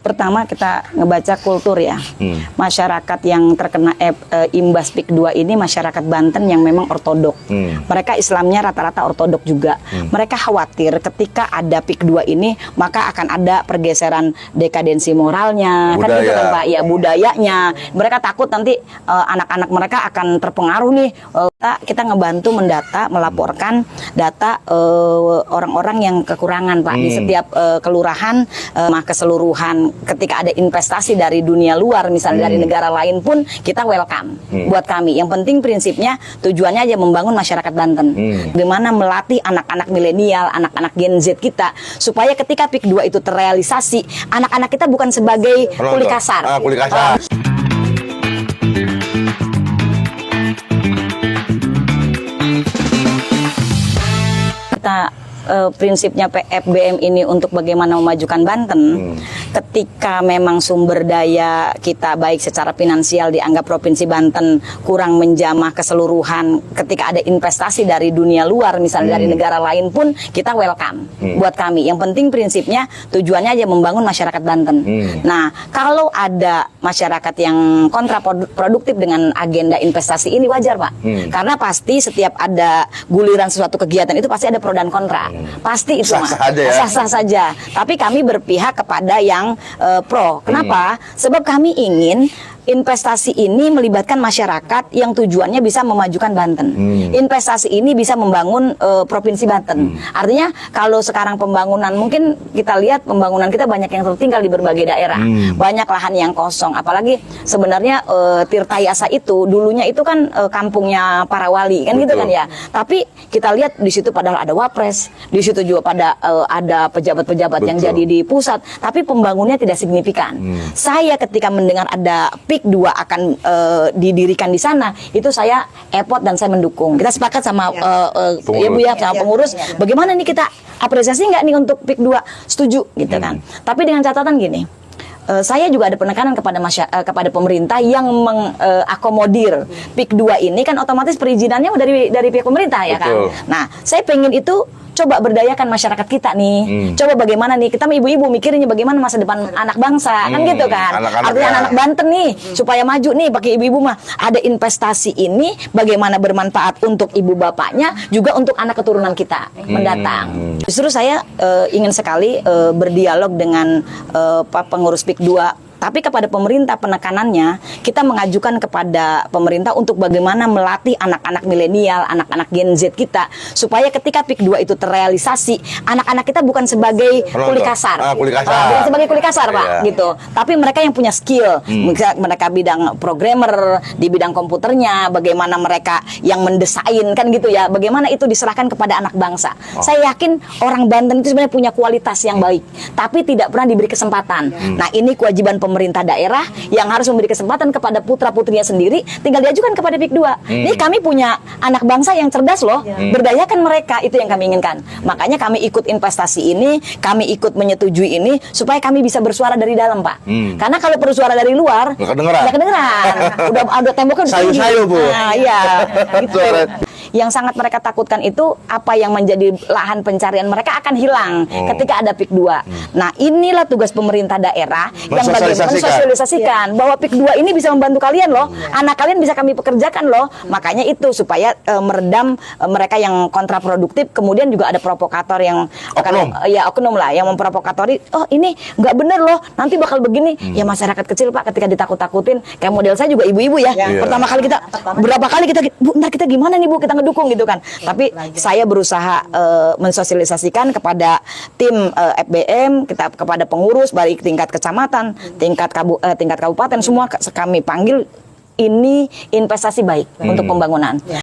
Pertama kita ngebaca kultur ya. Masyarakat yang terkena imbas PIK 2 ini masyarakat Banten yang memang ortodok. Mereka Islamnya rata-rata ortodok juga. Mereka khawatir ketika ada PIK 2 ini maka akan ada pergeseran dekadensi moralnya, kan gitu kan Pak, ya budayanya. Mereka takut nanti anak-anak mereka akan terpengaruh nih. Kita ngebantu mendata, melaporkan data orang-orang yang kekurangan Pak di setiap kelurahan, keseluruhan. Ketika ada investasi dari dunia luar, misalnya dari negara lain pun, kita welcome buat kami. Yang penting prinsipnya tujuannya aja membangun masyarakat Banten. Bagaimana melatih anak-anak milenial, anak-anak Gen Z kita, supaya ketika PIK 2 itu terrealisasi, anak-anak kita bukan sebagai kuli kasar. Kuli kasar. Kita prinsipnya PFBM ini untuk bagaimana memajukan Banten. Ketika memang sumber daya kita baik secara finansial dianggap Provinsi Banten kurang menjamah keseluruhan, ketika ada investasi dari dunia luar misalnya dari negara lain pun, kita welcome buat kami. Yang penting prinsipnya tujuannya aja membangun masyarakat Banten. Nah, kalau ada masyarakat yang kontraproduktif dengan agenda investasi ini, wajar Pak, karena pasti setiap ada guliran sesuatu kegiatan itu pasti ada pro dan kontra. Pasti itu sah-sah saja. Tapi kami berpihak kepada yang pro. Kenapa? Sebab kami ingin investasi ini melibatkan masyarakat yang tujuannya bisa memajukan Banten. Investasi ini bisa membangun Provinsi Banten. Artinya kalau sekarang pembangunan, mungkin kita lihat pembangunan kita banyak yang tertinggal di berbagai daerah. Banyak lahan yang kosong. Apalagi sebenarnya Tirtayasa itu dulunya itu kan kampungnya para wali kan. Gitu kan ya. Tapi kita lihat di situ padahal ada wapres, di situ juga ada pejabat-pejabat yang jadi di pusat, tapi pembangunannya tidak signifikan. Saya ketika mendengar ada PIK 2 akan didirikan di sana, itu saya effort dan saya mendukung. Kita sepakat sama ya Bu ya, sama pengurus. Bagaimana nih kita apresiasi nggak nih untuk PIK 2? Setuju gitu kan. Tapi dengan catatan gini, saya juga ada penekanan kepada pemerintah yang mengakomodir PIK 2 ini kan otomatis perizinannya dari pihak pemerintah ya kan. Nah, saya pengen itu coba berdayakan masyarakat kita nih. Coba bagaimana nih kita ibu-ibu mikirinnya bagaimana masa depan anak bangsa kan gitu kan. Artinya anak Banten nih supaya maju nih pakai ibu-ibu mah ada investasi ini bagaimana bermanfaat untuk ibu bapaknya juga untuk anak keturunan kita mendatang. Justru saya ingin sekali berdialog dengan pengurus PIK 2. Tapi kepada pemerintah penekanannya, kita mengajukan kepada pemerintah untuk bagaimana melatih anak-anak milenial, anak-anak Gen Z kita, supaya ketika PIK 2 itu terrealisasi, anak-anak kita bukan sebagai kuli kasar. Bukan sebagai kuli kasar, Pak, gitu. Tapi mereka yang punya skill, mereka bidang programmer, di bidang komputernya, bagaimana mereka yang mendesain, kan gitu ya, bagaimana itu diserahkan kepada anak bangsa. Saya yakin orang Banten itu sebenarnya punya kualitas yang baik, tapi tidak pernah diberi kesempatan. Nah, ini kewajiban pemerintah daerah yang harus memberi kesempatan kepada putra-putrinya sendiri, tinggal diajukan kepada PIK 2. Ini kami punya anak bangsa yang cerdas loh, berdayakan mereka, itu yang kami inginkan. Makanya kami ikut investasi ini, kami ikut menyetujui ini, supaya kami bisa bersuara dari dalam, Pak. Karena kalau bersuara dari luar, nggak kedengeran. Udah temboknya udah tinggi. Sayu-sayu, Bu. Nah, iya, gitu. Yang sangat mereka takutkan itu apa yang menjadi lahan pencarian mereka akan hilang ketika ada PIK 2. Nah, inilah tugas pemerintah daerah yang bagaimana mensosialisasikan bahwa PIK 2 ini bisa membantu kalian loh. Anak kalian bisa kami pekerjakan loh. Makanya itu supaya meredam mereka yang kontraproduktif. Kemudian juga ada provokator yang oknum lah yang memprovokatori. Oh, ini nggak bener loh. Nanti bakal begini. Ya masyarakat kecil, Pak, ketika ditakut-takutin, kayak model saya juga ibu-ibu ya. Pertama kali kita berapa kali kita, Bu, ntar kita gimana nih, Bu? Kita ngedukung gitu kan. Tapi saya berusaha mensosialisasikan kepada tim FBM, kepada pengurus baik tingkat kecamatan, tingkat kabupaten, semua kami panggil, ini investasi baik untuk pembangunan.